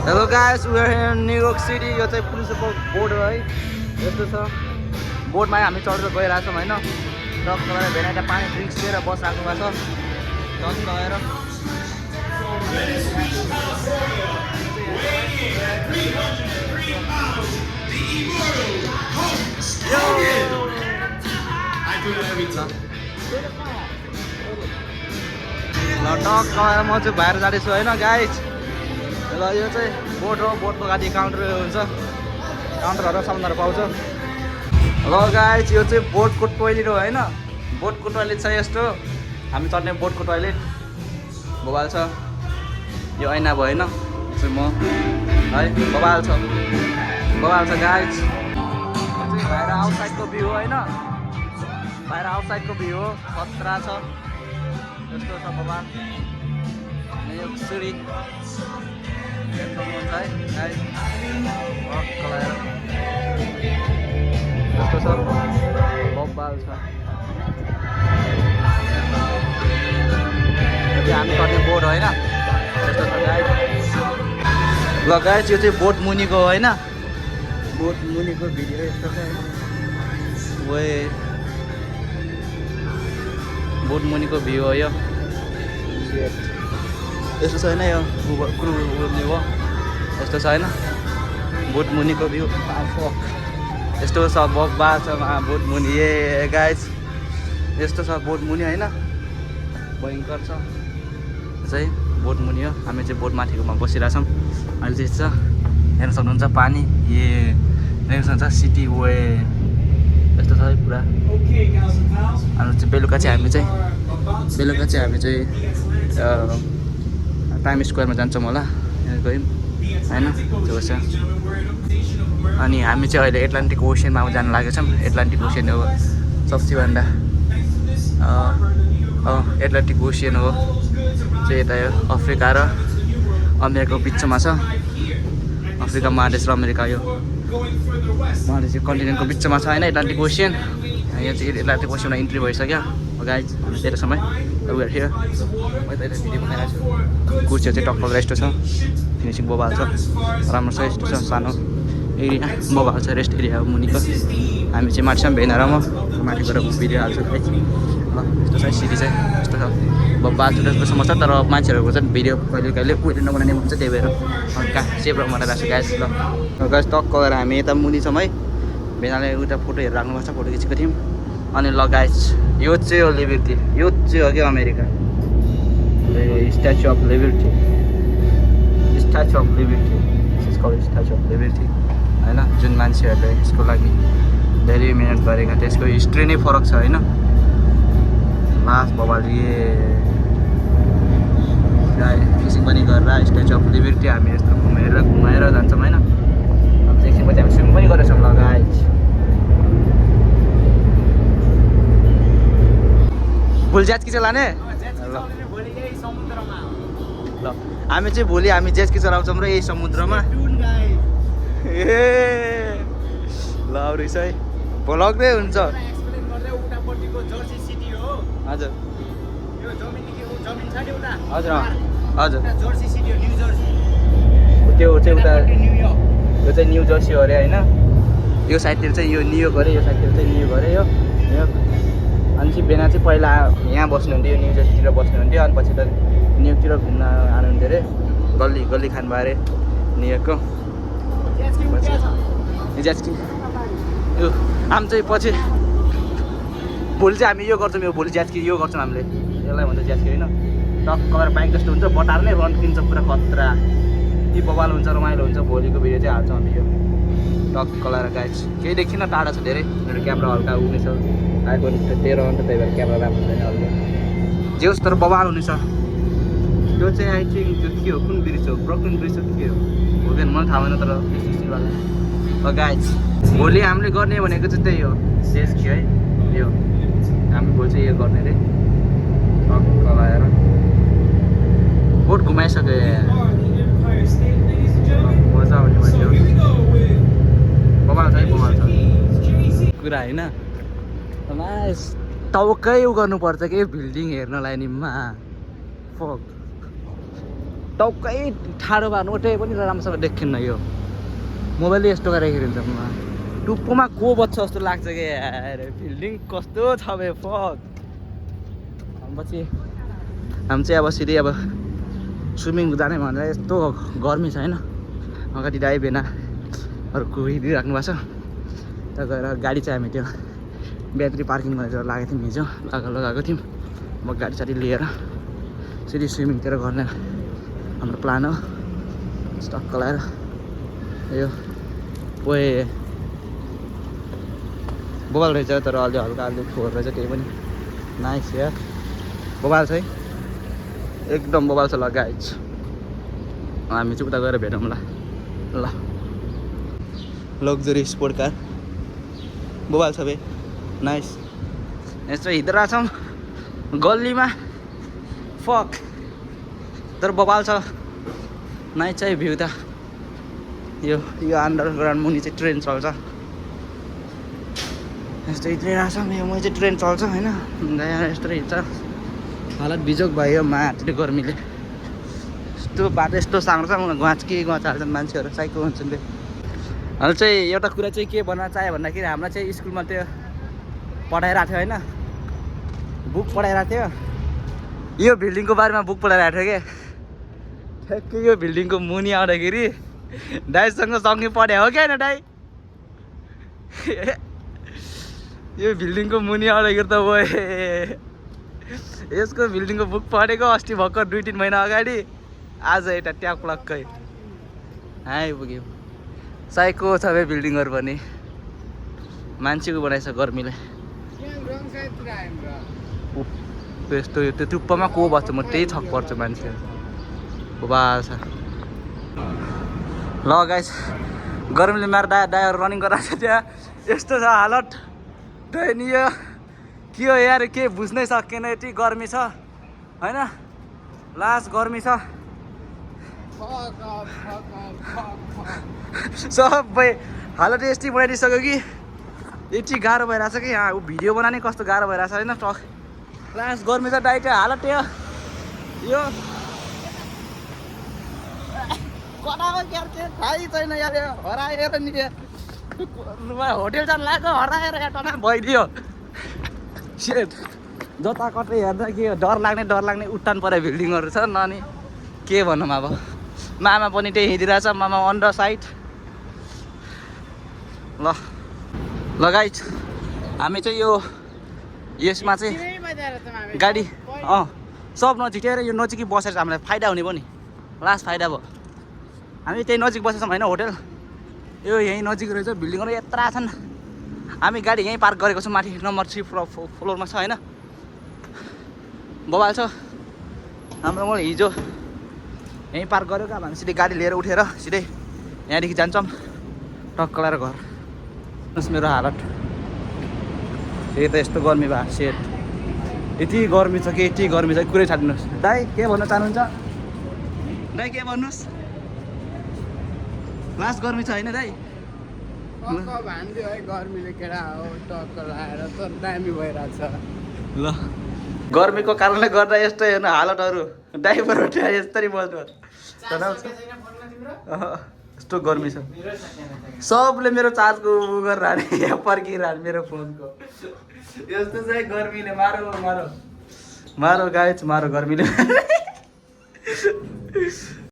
Hello guys, we are here in New York City. यो चाहिँ principal board हो है, यस्तो छ। बोर्डमा हामी चढेर गइरहेको छौँ होइन। टक्क गरेर भेनाइटा पानी ड्रिङ्क्स लिएर बस राख्नु भएको छ। टक्क गएर ल टक्क गएर म चाहिँ बाहिर जाँदैछु होइन गाइज। ल यो चाहिँ बोट हो, बोटको गाडी काउन्टर हुन्छ, काउन्टरहरू सामानहरू पाउँछ। ल गाइज यो चाहिँ बोटको टोइलेट हो होइन। बोटको टोइलेट छ यस्तो, हामी चढ्ने बोटको टोइलेट बबाल छ। यो ऐना भयो होइन, चाहिँ म है बबाल छ गाइज। बाहिर आउटसाइडको भ्यू होइन, बाहिर आउटसाइडको भ्यू हो, खतरा छ यस्तो छ बबाल। यो सिडी हुन्छ है गाइज, यस्तो छ बबाल छ। हामी गर्ने बोट होइन, यस्तो छ गाइज। ल गाइज यो चाहिँ बोट मुनिको होइन, बोट मुनिको भिडियो यस्तो छ। वे बोट मुनिको भ्यू हो यो, यस्तो छ होइन। यो क्रु उड्ने हो, यस्तो छ होइन बोट मुनिको भ्यू। यस्तो छ बब्बा छ बोट मुनि। ए गाइज यस्तो छ बोट मुनि होइन, भयङ्कर छ चाहिँ बोट मुनि हो। हामी चाहिँ बोट माथिकोमा बसिरहेछौँ अहिले चाहिँ छ। हेर्न सक्नुहुन्छ पानी, ए हेर्न सक्नुहुन्छ सिटी वे यस्तो छ है पुरा। अनि चाहिँ बेलुका चाहिँ हामी चाहिँ टाइम स्क्वायरमा जान्छौँ होला, यहाँ गयौँ होइन त्यो छ। अनि हामी चाहिँ अहिले एटलान्टिक ओसियनमा जान लागेको छौँ। एटलान्टिक ओसियन हो सबसेभन्दा एटलान्टिक ओसियन हो चाहिँ यता यो अफ्रिका र अमेरिकाको बिचमा छ। अफ्रिका महादेश र अमेरिका यो महादेश कन्टिनेन्टको बिचमा छ होइन एटलान्टिक ओसियन। यहाँ चाहिँ एटलान्टिक ओसियनमा इन्ट्री भइसक्यो गाइज। हामी धेरै समय उयो हेर म त यता भिडियो बनाइरहेको छु। कुर्सी चाहिँ टक्क रेस्ट छ, फिनिसिङ बबाल छ, राम्रो छ, यस्तो छ सानो एरिया बबाल छ, रेस्ट एरिया हो मुनिको। हामी चाहिँ माथिसम्म भेना र म माथि गएर भिडियो हाल्छु गाइज। ल यस्तो छ सिटी चाहिँ, यस्तो छ बबाल छ जस्तोसम्म छ। तर मान्छेहरूको चाहिँ भिडियो कहिले उहिले नबनाउने हुन्छ, त्यही भएर कहाँ सेभ बनाइरहेको छु गाइज। ल गाइज टक्क गएर हामी यता मुनि छौँ है। भेनाले उता फोटो हेरेर राख्नुपर्छ, फोटो खिचेको थियौँ। अनि ल गाइज यो चाहिँ हो लिबर्टी, यो चाहिँ हो क्या America, statue of liberty, statue of liberty, statue of liberty होइन। जुन मान्छेहरूले यसको लागि धेरै मिहिनेत गरेका, त्यसको हिस्ट्री नै फरक छ होइन। लास्ट बबाल फिसिङ पनि गरेर स्ट्याचु अफ लिबर्टी हामी यस्तो घुमाएर जान्छौँ होइन। अब एकछिनपछि हामी स्विमिङ पनि गरेछौँ। ल गाइज भोलि जेट कि चाहिँ लाने? ल हामी चाहिँ भोलि हामी जेट कि चलाउँछौँ र यही समुद्रमा। ए ल रहेछ है, भ्लगै हुन्छ। हजुर हजुर हजुर त्यो चाहिँ उता यो चाहिँ न्यु जर्सी हो अरे होइन। यो साइडतिर चाहिँ यो न्युयोर्क अरे, यो साइडतिर चाहिँ न्युयोर्क अरे यो न्युयोर्क। अनि चाहिँ बेना चाहिँ पहिला यहाँ बस्नुहुन्थ्यो, न्यु जर्सीतिर बस्नुहुन्थ्यो। अनि पछि त न्युयोर्कतिर घुम्न आउनुहुन्थ्यो अरे, गल्ली गल्ली खानुभयो अरे न्युयोर्कको। ज्यास्की यो आम चाहिँ पछि भोलि चाहिँ हामी यो गर्छौँ, यो भोलि ज्यास्की यो गर्छौँ हामीले, यसलाई भन्छ ज्यास्की होइन। टक्क गरेर बाइक जस्तो हुन्छ, बटार नै रन किन्छ पुरा खतरा, यी बबाल हुन्छ, रमाइलो हुन्छ। भोलिको भिडियो चाहिँ हाल्छौँ हामी यो टक्क लगाएर गाइज। केही देखिन टाढा छ धेरै, मेरो क्यामेरा हल्का उग्ने छ, आइफोन 13 हो नि त, त्यही भएर क्यामेरा राम्रो छैन हल्का जे होस्, तर बबाल हुनेछ। त्यो चाहिँ आई थिङ्क त्यो के हो, कुन ब्रिज हो, ब्रोकन ब्रिज हो के हो हुँदैन मलाई थाहा भएन, तर गाइज भोलि हामीले गर्ने भनेको चाहिँ त्यही हो जेस्की है। यो हामी भोलि चाहिँ यो गर्ने रे, टक्क लगाएर बोट घुमाइसक्यो। मजा आउने मान्छे हो, बबाल छ है, बबाल छ कुरा होइन। टाउकै उ गर्नुपर्छ कि बिल्डिङ हेर्नलाई नि मा फक टक्कै ठाडो भए नोटे पनि राम्रोसँग देखिन्न यो मोबाइलले यस्तो गरेर हुन्छ टुप्पोमा को बच्छ जस्तो लाग्छ कि यार बिल्डिङ कस्तो छ बे फक पछि हामी चाहिँ अब सिधै अब स्विमिङ जाने भनेर यस्तो गर्मी छ होइन अगाडि दाइ बेनाहरू कुहिदिइराख्नु भएको छ त्यहाँ गएर गाडी चाहिँ हामी त्यो ब्याट्री पार्किङ गरेर लागेको थियौँ हिजो लगाएको थियौँ म गाडी साडी लिएर सिधै स्विमिङतिर गर्ने हाम्रो प्लान हो टक्क लगाएर यो पोए बोबाल रहेछ तर अलि हल्का अलि फोहोर रहेछ केही पनि नाइस यार बोबाल छ है एकदम बोबाल छ ल गाइज हामी चाहिँ उता गएर भेटौँ ल लग्जरी स्पोर्ट कार बोबाल छ बे नाइस यस्तो हिँडेर छौँ गल्लीमा फक तर बोबाल छ नाइस चाहिँ भ्यू त यो अन्डरग्राउन्ड मुनि चाहिँ ट्रेन चल्छ यस्तो हिँडिरहेको छ यो मुनि चाहिँ ट्रेन चल्छ होइन यस्तो हिँड्छ हालत बिजोग भयो माथिले गर्मीले यस्तो बाटो यस्तो साङ्रो छ घाँच हाल्छन् मान्छेहरू साइको हुन्छन् त्यो अहिले चाहिँ एउटा कुरा चाहिँ के भन्न चाह्यो भन्दाखेरि हामीलाई चाहिँ स्कुलमा त्यो पढाइरहेको थियो होइन बुक पढाइरहेको थियो यो बिल्डिङको बारेमा बुक पढाइरहेको थियो क्या ठ्याक्कै यो बिल्डिङको मुनि आउँदाखेरि दाइसँग सँगै पढायो हो क्या होइन दाइ यो बिल्डिङको मुनि आउँदाखेरि त भयो यसको बिल्डिङको बुक पढेको अस्ति भर्खर 2-3 महिना अगाडि आज एउटा ट्याप लक्कै आइपुग्यो साइको छ बे बिल्डिङहरू पनि मान्छेको बनाएछ गर्मीले यस्तो यो त्यो टुप्पोमा को बस्छ म त्यही छक पर्छु मान्छे बाल छ ल गाइस गर्मीले मार दायाहरू रनिङ गराएको छ त्यहाँ यस्तो छ हालत दयनीय के हो यार के बुझ्नै सकेन यति गर्मी छ होइन लास्ट गर्मी छ सबै हालत यस्तै बनाइदिइसक्यो कि यति गाह्रो भइरहेछ कि यहाँ भिडियो बनाउने कस्तो गाह्रो भइरहेछ होइन टक लास्ट गर्मी छ डाइटको हालत यो कटाको क्यार के थाहै छैन यार हराएर नि होटेल जानु लाग्यो हराएर यहाँ टना भइदियो सेट जता कतै हेर्दा के डर लाग्ने उठान परे बिल्डिङहरू छ न नि के भनौँ अब मामा पनि त्यही हिँडिरहेछ मामा अन द साइड ल गाइज हामी चाहिँ यो यसमा चाहिँ गाडी सब नजिकै यो नजिकै बसेर चाहिँ हामीलाई फाइदा हुने भयो नि लास्ट फाइदा भयो हामी त्यही नजिक बसेछौँ होइन होटेल यो यहीँ नजिक रहेछ बिल्डिङहरू यत्रा छन् हामी गाडी यहीँ पार्क गरेको छौँ माथि नम्बर 3 फ्लोरमा छ होइन बबाल छ हाम्रो म हिजो यहीँ पार्क गरेको अब हामी सिधै गाडी लिएर उठेर सिधै यहाँदेखि जान्छौँ टक्क लगाएर घर मेरो हालत त्यही त यस्तो गर्मी भयो सेट यति गर्मी छ कि यति गर्मी छ कुरै छाडिदिनुहोस् दाइ के भन्न चाहनुहुन्छ दाइ के भन्नुहोस् लास्ट गर्मी छ होइन दाइ भान्दियो है गर्मीले केटा हो टक्क लगाएर त दामी भइरहेछ ल गर्मीको कारणले गर्दा यस्तै हेर्नु हालतहरू ड्राइभर यस्तरी बस्नु यस्तो गर्मी छ सबले मेरो चार्जको गरेर यहाँ पर्खिरहने मेरो फोनको यस्तो चाहिँ गर्मीले मारो गाइस मारो गर्मीले